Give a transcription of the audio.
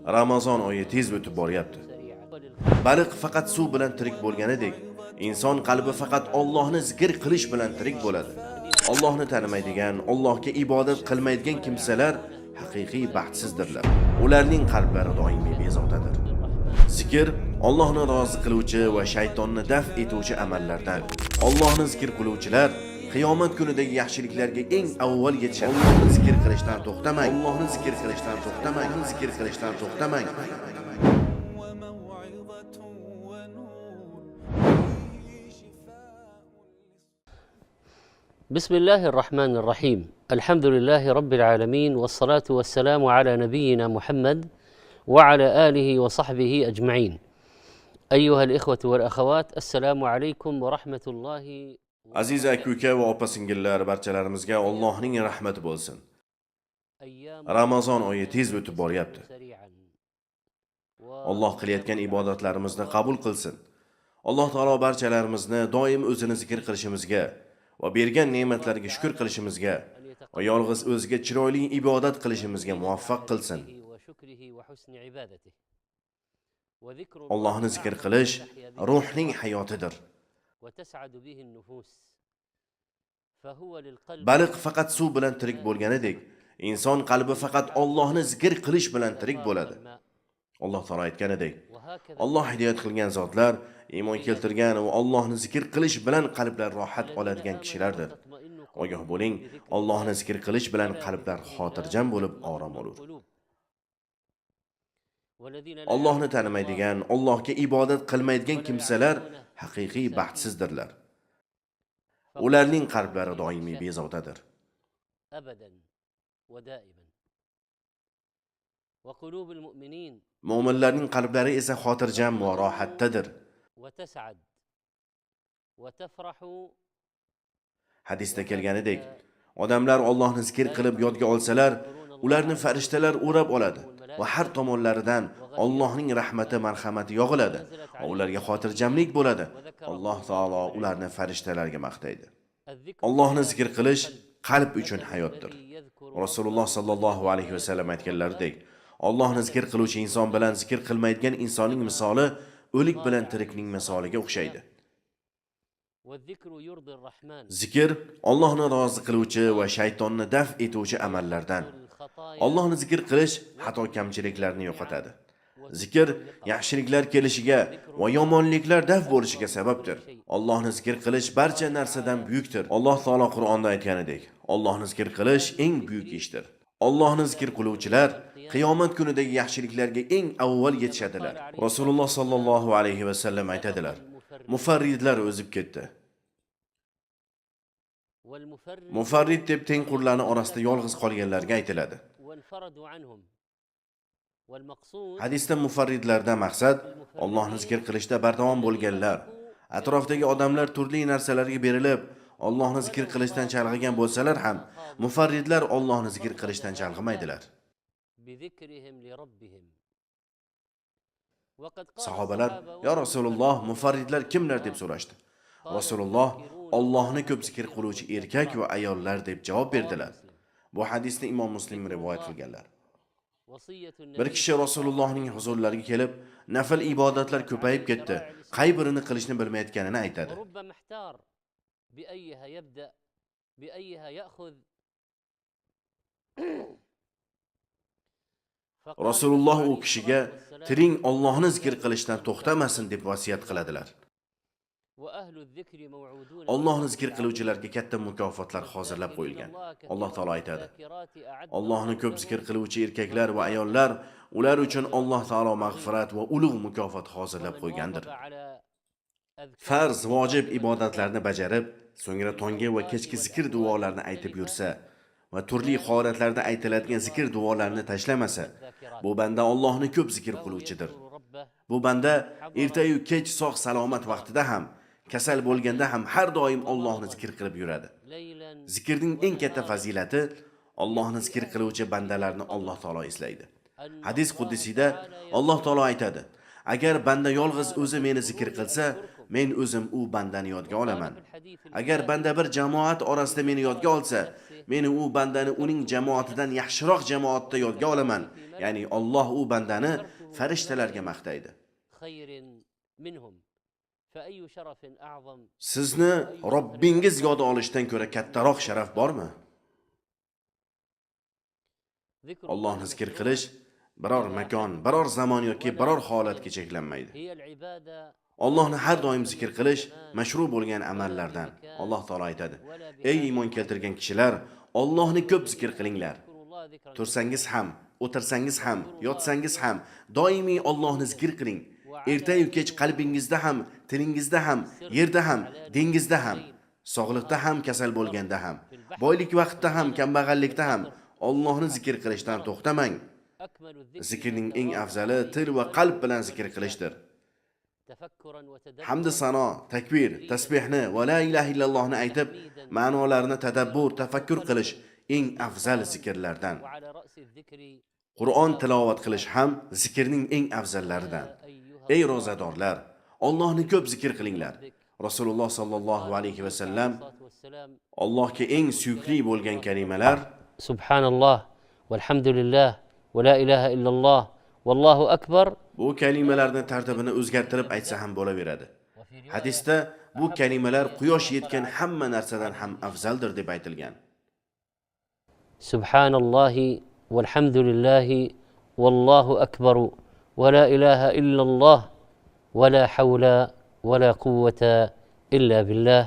Ramazon oyi tez o'tib boryapti. Baliq faqat suv bilan tirik bo'lganidek, inson qalbi faqat Allohni zikr qilish bilan tirik bo'ladi. Allohni tanimaydigan, Allohga ibodat qilmaydigan kimsalar haqiqiy baxtsizdirlar. Ularning qalblari doimiy bezotadir. Zikr Allohni rozi qiluvchi va shaytonni daf etuvchi amallardan. Allohni zikr qiluvchilar qiyomat kunidagi yaxshiliklarga eng avval yetishadi. Allohni zikr qilishdan to'xtamang. Allohni zikr qilishdan to'xtamang. Zikr qilishdan to'xtamang. بسم الله الرحمن الرحيم. الحمد لله رب العالمين، والصلاة والسلام على نبينا محمد وعلى آله وصحبه أجمعين. أيها الإخوة والأخوات، السلام عليكم ورحمة الله. Aziz aka va opa-singillar, barchalarimizga Allohning rahmati bo'lsin. Ramazon oyi tez o'tib boryapti. Alloh qilayotgan ibodatlarimizni qabul qilsin. Alloh taolo barchalarimizni doim o'zini zikr qilishimizga va bergan ne'matlarga shukr qilishimizga va yolg'iz o'ziga chiroyli ibodat qilishimizga muvaffaq qilsin. Allohni zikr qilish ruhning hayotidir. Baliq faqat suv bilan tirik bo'lganidek, inson qalbi faqat Allohni zikr qilish bilan tirik bo'ladi. Alloh taolo aytganidek, Alloh hidoyat qilgan zotlar, iymon keltirgan va Allohni zikr qilish bilan qalblar rohat oladigan kishilardir. Ogoh bo'ling, Allohni zikr qilish bilan qalblar xotirjam bo'lib orom olur. Allohni tanimaydigan, Allohga ibodat qilmaydigan kimsalar haqiqiy baxtsizdirlar. Ularning qalblari doimiy bezotadir. Mu'minlarning qalblari esa xotirjam va rohatdadir. Hadisda kelganidek, odamlar Allohni zikr qilib yodga olsalar, ularni farishtalar o'rab oladi va har tomonlaridan Allohning rahmati, marhamati yog'iladi va ularga xotirjamlik bo'ladi. Alloh taolo ularni farishtalarga maqtaydi. Allohni zikr qilish qalb uchun hayotdir. Rasululloh sallallohu alayhi va sallam aytganlaridek, Allohni zikr qiluvchi inson bilan zikr qilmaydigan insonning misoli o'lik bilan tirikning misoliga o'xshaydi. Zikr Allohni rozi qiluvchi va shaytonni daf etuvchi amallardan. Allohni zikr qilish xato kamchiliklarni yo'qotadi. Zikr yaxshiliklar kelishiga va yomonliklar daf bo'lishiga sababdir. Allohni zikr qilish barcha narsadan buyukdir. Alloh taolo Qur'onda aytganidek, Allohni zikr qilish eng buyuk ishdir. Allohni zikr qiluvchilar qiyomat kunidagi yaxshiliklarga eng avval yetishadilar. Rasululloh sallallohu alayhi va sallam aytadilar: Mufarridlar o'zib ketdi. Mufarrid deb tengqurlarning orasida yolg'iz qolganlarga aytiladi. Hadisda mufarridlardan maqsad Allohni zikr qilishda bardavom bo'lganlar. Atrofdagi odamlar turli narsalarga berilib, Allohni zikr qilishdan chalg'igan bo'lsalar ham, mufarridlar Allohni zikr qilishdan chalg'imaydilar. Sahobalar: "Ya Rasululloh, mufarridlar kimlar?" deb so'rashdi. Rasululloh: "Allohni ko'p zikr qiluvchi erkak va ayollar" deb javob berdilar. Bu hadisni Imom Muslim rivoyat qilganlar. Bir kishi Rasulullohning huzurlariga kelib, nafil ibodatlar ko'payib ketdi, qay birini qilishni bilmayotganini aytadi. Rasululloh u kishiga tiring Allohni zikr qilishdan to'xtamasin deb vasiyat qiladilar. Allohni zikr qiluvchilarga katta mukofotlar hozirlab qo'yilgan. Alloh taolo aytadi: Allohni ko'p zikr qiluvchi erkaklar va ayollar, ular uchun Alloh taolo mag'firat va ulug' mukofot hozirlab qo'ygandir. Farz, vojib ibodatlarni bajarib, so'ngra tonggi va kechki zikr duolarni aytib yursa va turli holatlarda aytiladigan zikr duolarni tashlamasa, bu banda Allohni ko'p zikr qiluvchidir. Bu banda ertayu kech sog' salomat vaqtida ham, kasal bo'lganda ham har doim Allohni zikr qilib yuradi. Zikrning eng katta fazilati Allohni zikr qiluvchi bandalarni Alloh taolo eslaydi. Hadis quddisida Alloh taolo aytadi: Agar banda yolg'iz o'zi meni zikr qilsa, men o'zim u bandani yodga olaman. Agar banda bir jamoat orasida meni yodga olsa, meni u bandani uning jamoatidan yaxshiroq jamoatda yodga olaman. Ya'ni Alloh u bandani farishtalarga maqtaydi. Sizni Robbingiz yod olishdan ko'ra kattaroq sharaf bormi? Allohni zikr qilish biror makon, biror zamon yoki biror holatga cheklanmaydi. Allohni har doim zikr qilish mashru bo'lgan amallardan. Alloh taolo aytadi: "Ey iymon keltirgan kishilar, Allohni ko'p zikr qilinglar. Tursangiz ham, o'tirsangiz ham, yotsangiz ham doimiy Allohni zikr qiling. Erta-yu kech qalbingizda ham, tilingizda ham, yerda ham, dengizda ham, sog'liqda ham, kasal bo'lganda ham, boylik vaqtda ham, kambag'allikda ham Allohni zikr qilishdan to'xtamang. Zikrning eng afzali til va qalb bilan zikr qilishdir. Hamd sano, takbir, tasbihni va la ilaha illallohni aytib, ma'nolarini tadabbur, tafakkur qilish eng afzal zikrlardan. Qur'on tilovat qilish ham zikrning eng afzallaridan. Ey rozadorlar, Allohni ko'p zikr qilinglar. Rasululloh sallallohu alayhi va sallam Allohga eng suyukli bo'lgan kalimalar Subhanalloh, valhamdulillah, va la ilaha illalloh, vallohu akbar. Bu kalimalarning tartibini o'zgartirib aytsa ham bo'laveradi. Hadisda bu kalimalar quyosh yetgan hamma narsadan ham afzaldir deb aytilgan. Subhanallohi, valhamdulillah, vallohu akbar, va la ilaha illalloh, va la havla va la quvvata illa billah.